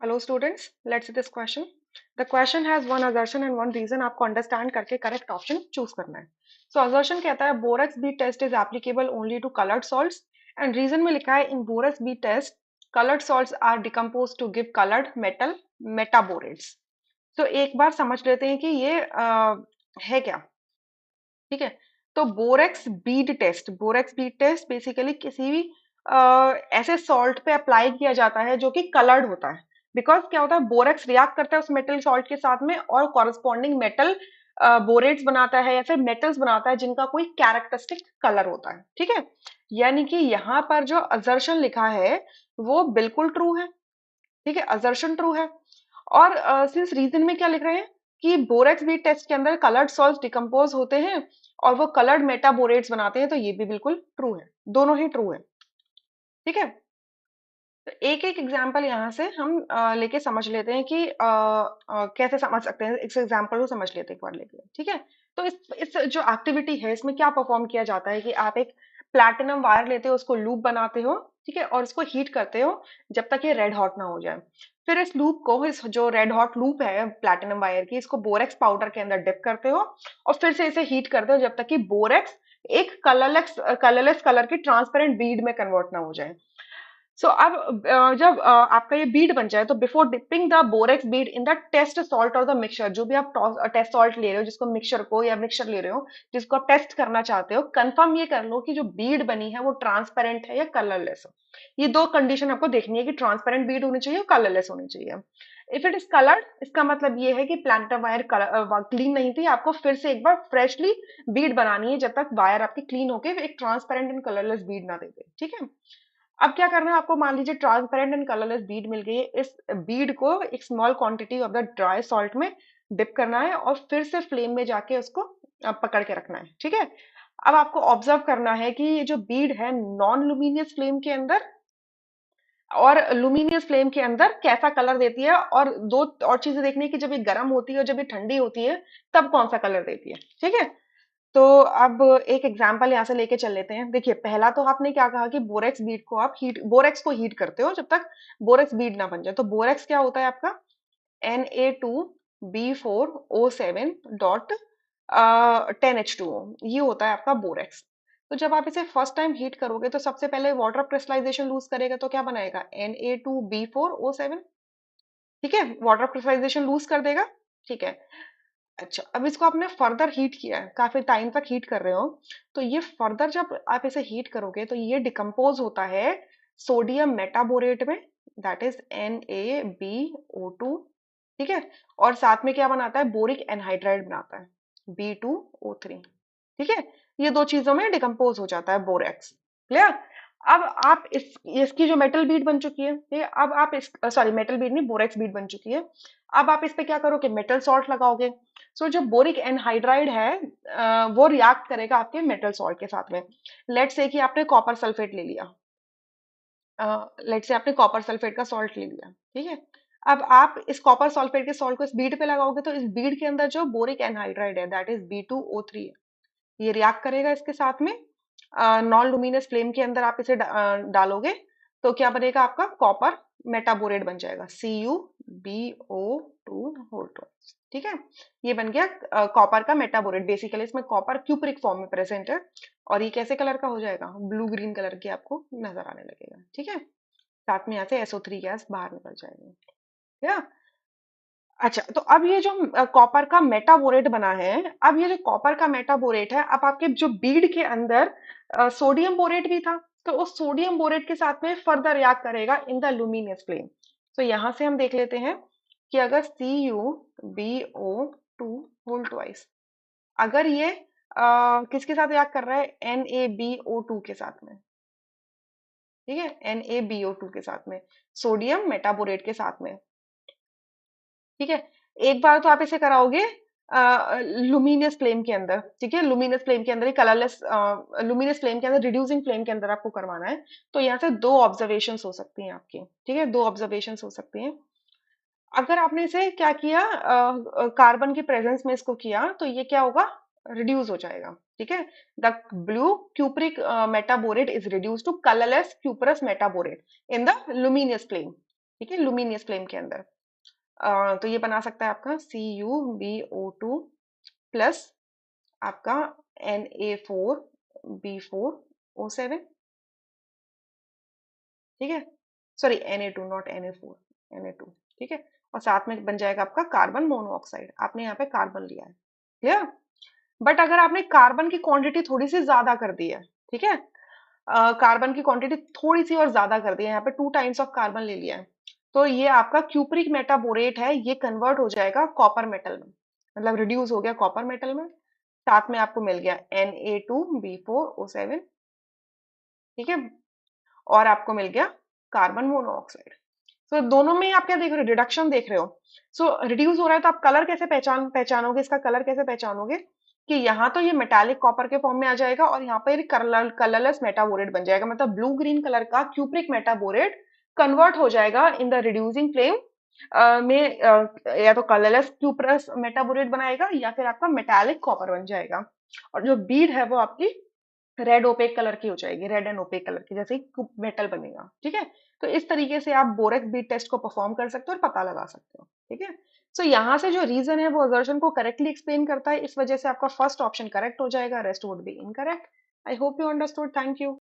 Hello students, let's see this question. The question has one assertion and one reason. आपको understand करके correct option choose करना है. So assertion कहता है borax bead test is applicable only to coloured salts. And reason में लिखा है in borax bead test coloured salts are decompose to give coloured metal metaborates. तो एक बार समझ लेते हैं कि ये है क्या. ठीक है. तो बोरेक्स बीट टेस्ट बेसिकली किसी भी ऐसे सॉल्ट पे अप्लाई किया जाता है जो कि कलर्ड होता है. बिकॉज क्या होता है, बोरेक्स रिएक्ट करता है उस मेटल सॉल्ट के साथ में और कॉरस्पॉन्डिंग मेटल बोरेट्स बनाता है या फिर मेटल्स बनाता है जिनका कोई कैरेक्टरिस्टिक कलर होता है. ठीक है. यानी कि यहाँ पर जो असर्शन लिखा है वो बिल्कुल ट्रू है. ठीक है, असर्शन ट्रू है. और सिंस रीजन में क्या लिख रहे हैं कि बोरेक्स बीट टेस्ट के अंदर कलर्ड सॉल्ट्स डिकम्पोज होते हैं और वो कलर्ड मेटाबोरेट्स बनाते हैं, तो ये भी बिल्कुल ट्रू है. दोनों ही ट्रू है. ठीक है. तो एक एक एग्जाम्पल यहाँ से हम लेके समझ लेते हैं कि कैसे समझ सकते हैं. इस एग्जाम्पल को समझ लेते हैं एक बार लेके. ठीक है. तो इस जो एक्टिविटी है इसमें क्या परफॉर्म किया जाता है कि आप एक प्लैटिनम वायर लेते हो, उसको लूप बनाते हो. ठीक है. और उसको हीट करते हो जब तक ये रेड हॉट ना हो जाए. फिर इस लूप को, इस जो रेड हॉट लूप है प्लैटिनम वायर की, इसको बोरेक्स पाउडर के अंदर डिप करते हो और फिर से इसे हीट करते हो जब तक कि बोरेक्स एक कलरलेस कलर की ट्रांसपेरेंट बीड में कन्वर्ट ना हो जाए. सो अब जब आपका ये बीड बन जाए तो before dipping the borax bead in the test salt और द मिक्सचर, जो भी आप टेस्ट सॉल्ट ले रहे हो, जिसको मिक्सचर को या मिक्सचर ले रहे हो जिसको आप टेस्ट करना चाहते हो, कंफर्म ये कर लो कि जो बीड बनी है वो ट्रांसपेरेंट है या कलरलेस हो. ये दो कंडीशन आपको देखनी है कि ट्रांसपेरेंट बीड होनी चाहिए और कलरलेस होनी चाहिए. इफ इट इज कलर्ड, इसका मतलब ये है कि प्लांटर वायर क्लीन नहीं थी, आपको फिर से एक बार फ्रेशली बीड बनानी है जब तक वायर आपकी क्लीन होके एक ट्रांसपेरेंट एंड कलरलेस बीड ना दे दे. ठीक है. अब क्या करना है आपको, मान लीजिए ट्रांसपेरेंट एंड कलरलेस बीड मिल गई है. इस बीड को एक small quantity of the dry salt में डिप करना है और फिर से फ्लेम में जाके उसको पकड़ के रखना है. ठीक है. अब आपको ऑब्जर्व करना है कि ये जो बीड है नॉन लुमिनियस फ्लेम के अंदर और लुमिनियस फ्लेम के अंदर कैसा कलर देती है, और दो और चीजें देखनी है कि जब ये गर्म होती है और जब ये ठंडी होती है तब कौन सा कलर देती है. ठीक है. तो अब एक एग्जांपल यहाँ से लेके चल लेते हैं. देखिए, पहला तो आपने क्या कहा कि बोरेक्स को हीट करते हो जब तक बोरेक्स बीड ना बन जाए. तो बोरेक्स क्या होता है आपका Na2B4O7 डॉट 10H2O, ये होता है आपका बोरेक्स. तो जब आप इसे फर्स्ट टाइम हीट करोगे तो सबसे पहले वाटर क्रिस्टलाइजेशन लूज करेगा, तो क्या बनाएगा Na2B4O7. ठीक है, वाटर क्रिस्टलाइजेशन लूज कर देगा. ठीक है. अच्छा, अब इसको आपने फर्दर हीट किया है, काफी टाइम तक हीट कर रहे हो, तो ये फर्दर जब आप इसे हीट करोगे तो ये डिकम्पोज होता है सोडियम मेटाबोरेट में, दैट इज NaBO2. ठीक है. और साथ में क्या बनाता है, बोरिक एनहाइड्राइड बनाता है, B2O3. ठीक है. ये दो चीजों में डिकम्पोज हो जाता है बोरेक्स. क्लियर. अब आप इसकी जो मेटल बीड बन चुकी है, ठीक है, अब आप इस सॉरी मेटल बीड नहीं, बोरेक्स बीड बन चुकी है. अब आप इस पे क्या करोगे, मेटल सॉल्ट लगाओगे. सो जो बोरिक एनहाइड्राइड है वो रिएक्ट करेगा आपके मेटल सॉल्ट के साथ में. लेट्स से कि आपने कॉपर सल्फेट ले लिया. लेट्स से आपने कॉपर सल्फेट का सॉल्ट ले लिया. ठीक है. अब आप इस कॉपर सल्फेट के सॉल्ट को इस बीड पे लगाओगे तो इस बीड के अंदर जो बोरिक एनहाइड्राइड है दैट इज B2O3 है, ये रिएक्ट करेगा इसके साथ में. नॉन लुमिनस फ्लेम के अंदर आप इसे डालोगे तो क्या बनेगा, आपका कॉपर मेटाबोरेट बन जाएगा, CuBO2. ठीक है. ये बन गया कॉपर का मेटाबोरेट. बेसिकली इसमें कॉपर क्यूप्रिक फॉर्म में प्रेजेंट है और ये कैसे कलर का हो जाएगा, ब्लू ग्रीन कलर की आपको नजर आने लगेगा. ठीक है. साथ में यहाँ से SO3 गैस बाहर निकल जाएगी. या अच्छा, तो अब ये जो कॉपर का मेटाबोरेट बना है, अब ये जो कॉपर का मेटाबोरेट है, अब आपके जो बीड के अंदर सोडियम बोरेट भी था, तो उस सोडियम बोरेट के साथ में फर्दर रिएक्ट करेगा इन द लुमिनियस फ्लेम. तो यहां से हम देख लेते हैं कि अगर CuBO2 होल ट्वाइस, अगर ये किसके साथ रिएक्ट कर रहा है, NaBO2 के साथ में. ठीक है, NaBO2 के साथ में, सोडियम मेटाबोरेट के साथ में. ठीक है. एक बार तो आप इसे कराओगे लुमिनियस फ्लेम के अंदर. ठीक है, लुमिनियस फ्लेम के अंदर, कलरलेस लुमिनियस फ्लेम के अंदर, रिड्यूसिंग फ्लेम के अंदर आपको करवाना है. तो यहाँ से दो ऑब्जर्वेशन हो सकती हैं आपकी. ठीक है, दो ऑब्जर्वेशन हो सकती हैं. अगर आपने इसे क्या किया, कार्बन की प्रेजेंस में इसको किया, तो ये क्या होगा, रिड्यूस हो जाएगा. ठीक है. The blue cupric metaborate is reduce to colourless cuprous metaborate in the luminous flame. ठीक है, लुमिनियस फ्लेम के अंदर। तो ये बना सकता है आपका CuBO2 प्लस आपका Na4B4O7, ठीक है, sorry Na2 not Na4, Na2, ठीक है। और साथ में बन जाएगा आपका कार्बन मोनोऑक्साइड, आपने यहाँ पे कार्बन लिया है, क्लियर। बट अगर आपने कार्बन की क्वांटिटी थोड़ी सी ज्यादा कर दी है, ठीक है, कार्बन की क्वांटिटी थोड़ी सी और ज्यादा कर दी है, यहाँ पे 2 टाइम्स ऑफ कार्बन ले लिया है, तो ये आपका क्यूप्रिक मेटाबोरेट है, ये कन्वर्ट हो जाएगा कॉपर मेटल में, मतलब रिड्यूस हो गया कॉपर मेटल में। साथ में आपको मिल गया Na2B4O7, ठीक है, और आपको मिल गया कार्बन मोनोऑक्साइड। तो दोनों में आप क्या देख रहे हो, रिडक्शन देख रहे हो। सो रिड्यूस हो रहा है, तो आप कलर कैसे पहचानोगे, इसका कलर कैसे पहचानोगे कि यहाँ तो ये मेटालिक कॉपर के फॉर्म में आ जाएगा और यहाँ पर कलरलेस मेटाबोरेट बन जाएगा, मतलब ब्लू ग्रीन कलर का क्यूप्रिक मेटाबोरेट कन्वर्ट हो जाएगा इन द रिड्यूसिंग फ्लेम में, या तो कलरलेस क्यूप्रस मेटाबोरेट बनाएगा या फिर आपका मेटालिक कॉपर बन जाएगा। और जो बीड है वो आपकी रेड ओपेक कलर की हो जाएगी, रेड एंड ओपेक कलर की, जैसे ही मेटल बनेगा, ठीक है। तो इस तरीके से आप बोरेक्स बीट टेस्ट को परफॉर्म कर सकते हो और पता लगा सकते हो, ठीक है। सो यहाँ से जो रीजन है वो असर्शन को करेक्टली एक्सप्लेन करता है, इस वजह से आपका फर्स्ट ऑप्शन करेक्ट हो जाएगा, rest would be incorrect. I hope you understood, thank you.